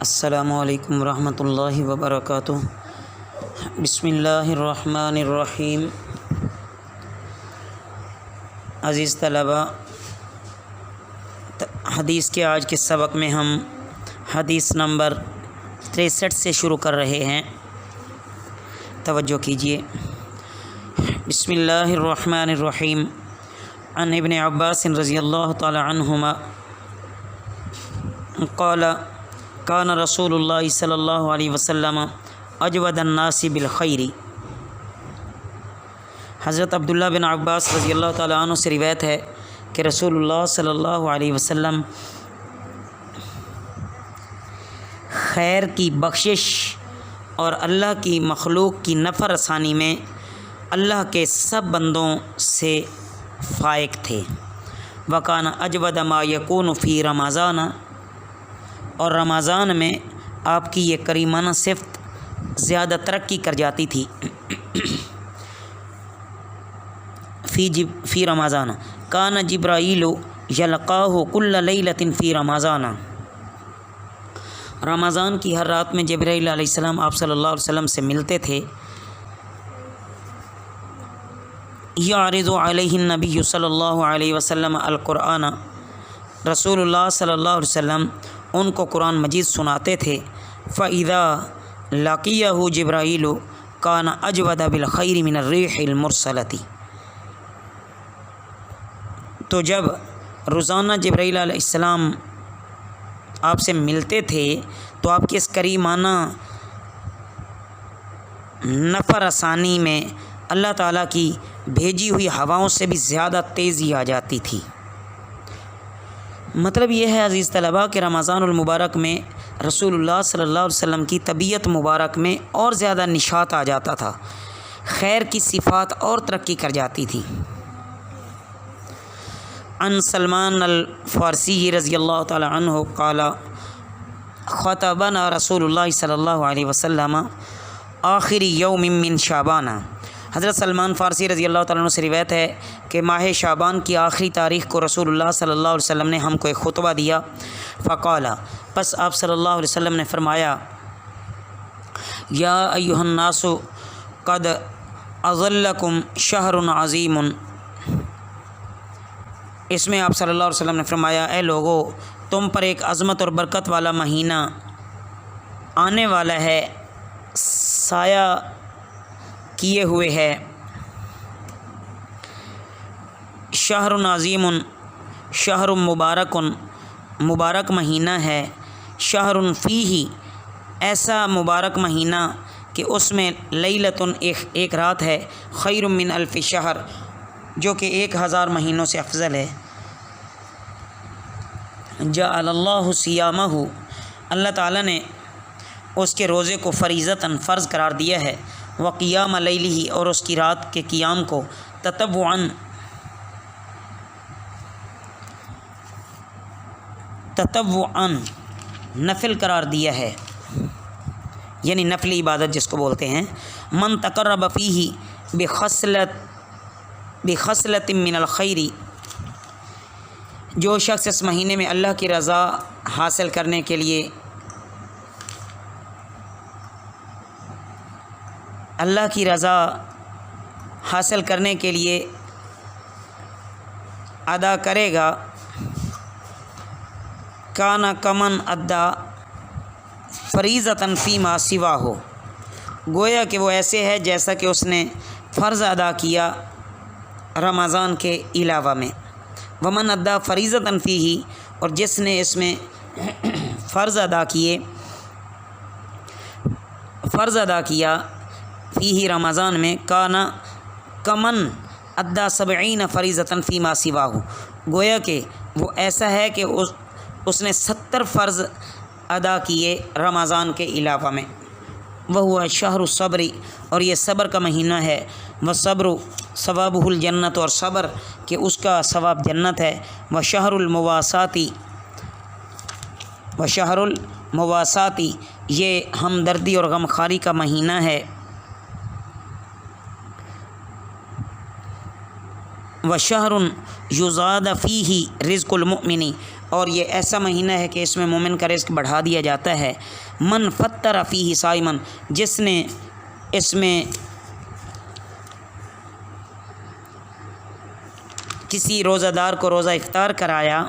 السلام علیکم ورحمۃ اللہ وبرکاتہ۔ بسم اللہ الرحمن الرحیم۔ عزیز طلباء، حدیث کے آج کے سبق میں ہم حدیث نمبر 63 سے شروع کر رہے ہیں، توجہ کیجیے۔ بسم اللہ الرحمن الرحیم۔ عن ابن عباس رضی اللہ تعالی عنہما قال کان رسول اللہ صلی اللہ علیہ وسلم اجود الناس بالخیر۔ حضرت عبداللہ بن عباس رضی اللہ تعالیٰ عنہ سے روایت ہے کہ رسول اللہ صلی اللہ علیہ وسلم خیر کی بخشش اور اللہ کی مخلوق کی نفع رسانی میں اللہ کے سب بندوں سے فائق تھے۔ وکان اجود ما یکون فی رمضان، اور رمضان میں آپ کی یہ کریمانہ صفت زیادہ ترقی کر جاتی تھی۔ فی رمضان کان جبرائیل یلقاہ کل لیلۃ فی رمضان، رمضان کی ہر رات میں جبرائیل علیہ السلام آپ صلی اللہ علیہ وسلم سے ملتے تھے۔ یعرض علیہ النبی صلی اللہ علیہ وسلم القرآن، رسول اللہ صلی اللہ علیہ وسلم ان کو قرآن مجید سناتے تھے۔ فَإِذَا لَقِيَهُ جِبْرَائِيلُ كَانَ أَجْوَدَ بِالْخَيْرِ مِنَ الرِّيحِ الْمُرْسَلَةِ، تو جب روزانہ جبرائیل علیہ السلام آپ سے ملتے تھے تو آپ کی اس کریمانہ نفع رسانی میں اللہ تعالیٰ کی بھیجی ہوئی ہواؤں سے بھی زیادہ تیزی آ جاتی تھی۔ مطلب یہ ہے عزیز طلباء کہ رمضان المبارک میں رسول اللہ صلی اللہ علیہ وسلم کی طبیعت مبارک میں اور زیادہ نشاط آ جاتا تھا، خیر کی صفات اور ترقی کر جاتی تھی۔ عن سلمان الفارسی رضی اللہ تعالی عنہ قال خطبنا رسول اللہ صلی اللہ علیہ وسلم آخر یوم من شعبان، حضرت سلمان فارسی رضی اللہ تعالیٰ عنہ سے روایت ہے کہ ماہ شعبان کی آخری تاریخ کو رسول اللہ صلی اللہ علیہ وسلم نے ہم کو ایک خطبہ دیا۔ فقال، پس آپ صلی اللہ علیہ وسلم نے فرمایا، یا ایھا الناس قد اظلکم شہر عظیم، اس میں آپ صلی اللہ علیہ وسلم نے فرمایا، اے لوگو، تم پر ایک عظمت اور برکت والا مہینہ آنے والا ہے، سایہ کیے ہوئے ہے۔ شہر عظیم، شہر مبارک، مبارک مہینہ ہے۔ شہر فیہ، ایسا مبارک مہینہ کہ اس میں لیلۃ، ایک رات ہے، خیر من الف شہر، جو کہ 1000 مہینوں سے افضل ہے۔ جعل اللہ صیامہ، اللہ تعالیٰ نے اس کے روزے کو فریضتاً، فرض قرار دیا ہے۔ وقیام لیلہ، اور اس کی رات کے قیام کو تطوعاً، نفل قرار دیا ہے، یعنی نفلی عبادت جس کو بولتے ہیں۔ من تقرب فیہ بخصلۃ من الخیر، جو شخص اس مہینے میں اللہ کی رضا حاصل کرنے کے لیے، اللہ کی رضا حاصل کرنے کے لیے ادا کرے گا، کانا کمن ادا فریضتاً فیما سواہ، گویا کہ وہ ایسے ہے جیسا کہ اس نے فرض ادا کیا رمضان کے علاوہ میں۔ ومن ادا فریضتاً فیہ، اور جس نے اس میں فرض ادا کیا فیہ رمضان میں، کانا کمن ادا 70 فریضتاً فیما سواہ، گویا کہ وہ ایسا ہے کہ اس نے 70 فرض ادا کیے رمضان کے علاوہ میں۔ وہو شہر الصبر، اور یہ صبر کا مہینہ ہے۔ والصبر ثوابہ الجنت، اور صبر کہ اس کا ثواب جنت ہے۔ وشہر المواساۃ، یہ ہمدردی اور غمخواری کا مہینہ ہے۔ وشہر یزاد فیہ رزق المؤمن، اور یہ ایسا مہینہ ہے کہ اس میں مومن کا رزق بڑھا دیا جاتا ہے۔ من فطر فیہ صائمن، جس نے اس میں کسی روزہ دار کو روزہ افطار کرایا،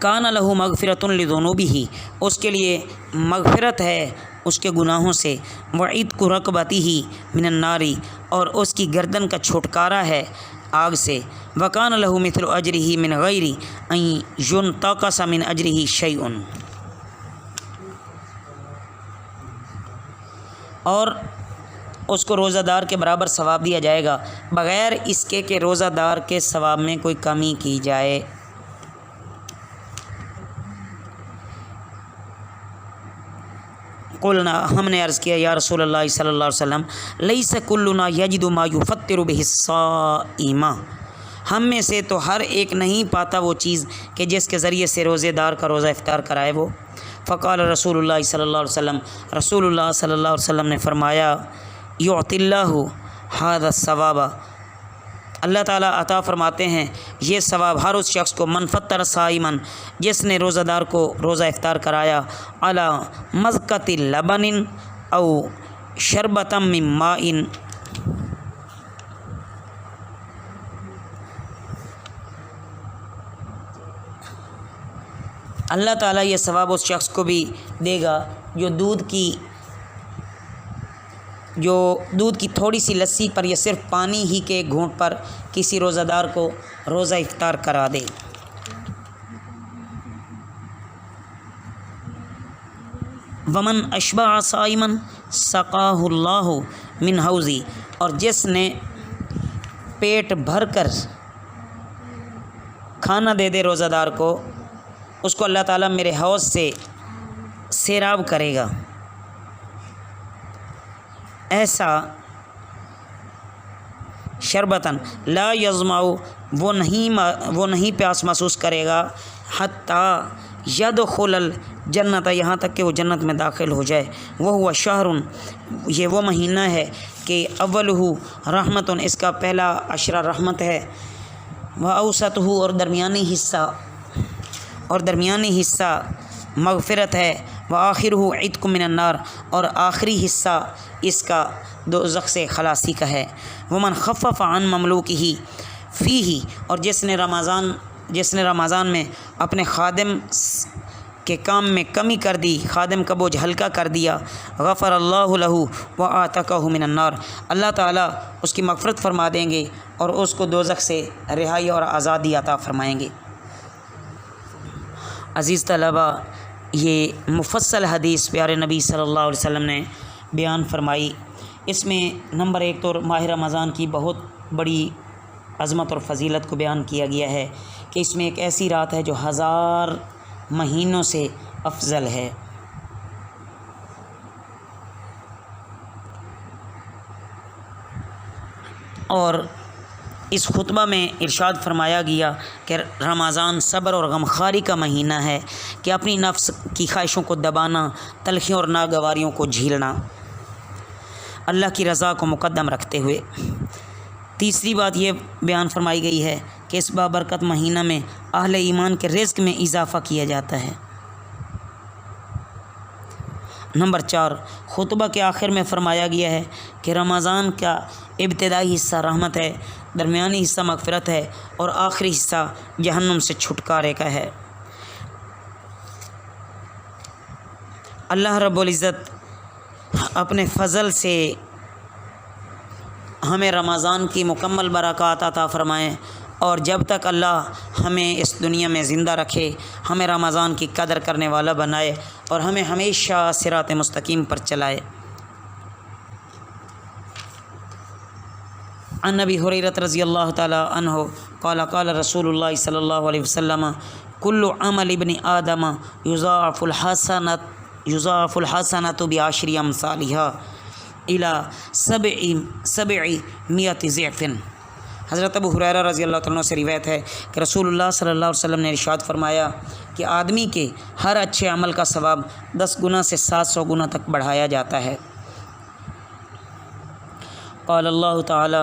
کان لہ مغفرۃ لذنوبہ، اس کے لیے مغفرت ہے اس کے گناہوں سے، وعتق رقبتہ من النار، اور اس کی گردن کا چھٹکارا ہے آگ سے، وکان لہ مثل اجرہ من غیر ان ینتقص من اجرہ شیء، اور اس کو روزہ دار کے برابر ثواب دیا جائے گا بغیر اس کے کہ روزہ دار کے ثواب میں کوئی کمی کی جائے۔ قلنا، ہم نے عرض کیا یا رسول اللہ صلی اللہ علیہ وسلم، لیس کلنا یجد ما یفطر بہ الصائم، ہم میں سے تو ہر ایک نہیں پاتا وہ چیز کہ جس کے ذریعے سے روزے دار کا روزہ افطار کرائے وہ۔ فقال رسول اللہ صلی اللہ علیہ وسلم، رسول اللہ صلی اللہ علیہ وسلم نے فرمایا، یعطی اللہ ھذا الثواب، اللہ تعالیٰ عطا فرماتے ہیں یہ ثواب ہر اس شخص کو، من فطر صائمن، جس نے روزہ دار کو روزہ افطار کرایا، علی مذقۃ لبن او شربۃ من ماء، اللہ تعالیٰ یہ ثواب اس شخص کو بھی دے گا جو دودھ کی تھوڑی سی لسی پر یا صرف پانی ہی کے گھونٹ پر کسی روزہ دار کو روزہ افطار کرا دے۔ ومن اشبع صائما سقاہ اللہ من حوضی، اور جس نے پیٹ بھر کر کھانا دے دے روزہ دار کو، اس کو اللہ تعالیٰ میرے حوض سے سیراب کرے گا۔ ایسا شربتاً لا یظمأ، وہ نہیں پیاس محسوس کرے گا، حتیٰ یدخل الجنت، یہاں تک کہ وہ جنت میں داخل ہو جائے۔ وہو شہر، یہ وہ مہینہ ہے کہ اولہ رحمت، اس کا پہلا عشرہ رحمت ہے، واوسطہ، اور درمیانی حصہ مغفرت ہے، وآخرہ عتق من النار، اور آخری حصہ اس کا دوزخ سے خلاصی کا ہے۔ ومن خفف عن مملوکہ فیہ، اور جس نے رمضان میں اپنے خادم کے کام میں کمی کر دی، خادم کا بوجھ ہلکا کر دیا، غفر اللہ لہ وآتقہ من النار، اللہ تعالیٰ اس کی مغفرت فرما دیں گے اور اس کو دوزخ سے رہائی اور آزادی عطا فرمائیں گے۔ عزیز طلبہ، یہ مفصل حدیث پیارے نبی صلی اللہ علیہ وسلم نے بیان فرمائی۔ اس میں نمبر ایک تو ماہ رمضان کی بہت بڑی عظمت اور فضیلت کو بیان کیا گیا ہے کہ اس میں ایک ایسی رات ہے جو 1000 مہینوں سے افضل ہے۔ اور اس خطبہ میں ارشاد فرمایا گیا کہ رمضان صبر اور غمخواری کا مہینہ ہے، کہ اپنی نفس کی خواہشوں کو دبانا، تلخیوں اور ناگواریوں کو جھیلنا، اللہ کی رضا کو مقدم رکھتے ہوئے۔ تیسری بات یہ بیان فرمائی گئی ہے کہ اس بابرکت مہینہ میں اہل ایمان کے رزق میں اضافہ کیا جاتا ہے۔ نمبر 4، خطبہ کے آخر میں فرمایا گیا ہے کہ رمضان کا ابتدائی حصہ رحمت ہے، درمیانی حصہ مغفرت ہے، اور آخری حصہ جہنم سے چھٹکارے کا ہے۔ اللہ رب العزت اپنے فضل سے ہمیں رمضان کی مکمل برکات عطا فرمائیں، اور جب تک اللہ ہمیں اس دنیا میں زندہ رکھے ہمیں رمضان کی قدر کرنے والا بنائے اور ہمیں ہمیشہ صراط مستقیم پر چلائے۔ عن نبی حریرہ رضی اللہ تعالی عنہ قال قال رسول اللہ صلی اللہ علیہ وسلم کل عمل ابن آدم یضاعف الحسنۃ بعشر امثالها الی 700 ضعف۔ حضرت ابو ہریرہ رضی اللہ تعالیٰ عنہ سے روایت ہے کہ رسول اللہ صلی اللہ علیہ وسلم نے ارشاد فرمایا کہ آدمی کے ہر اچھے عمل کا ثواب 10 گنا سے 700 گنا تک بڑھایا جاتا ہے۔ قال اللہ تعالی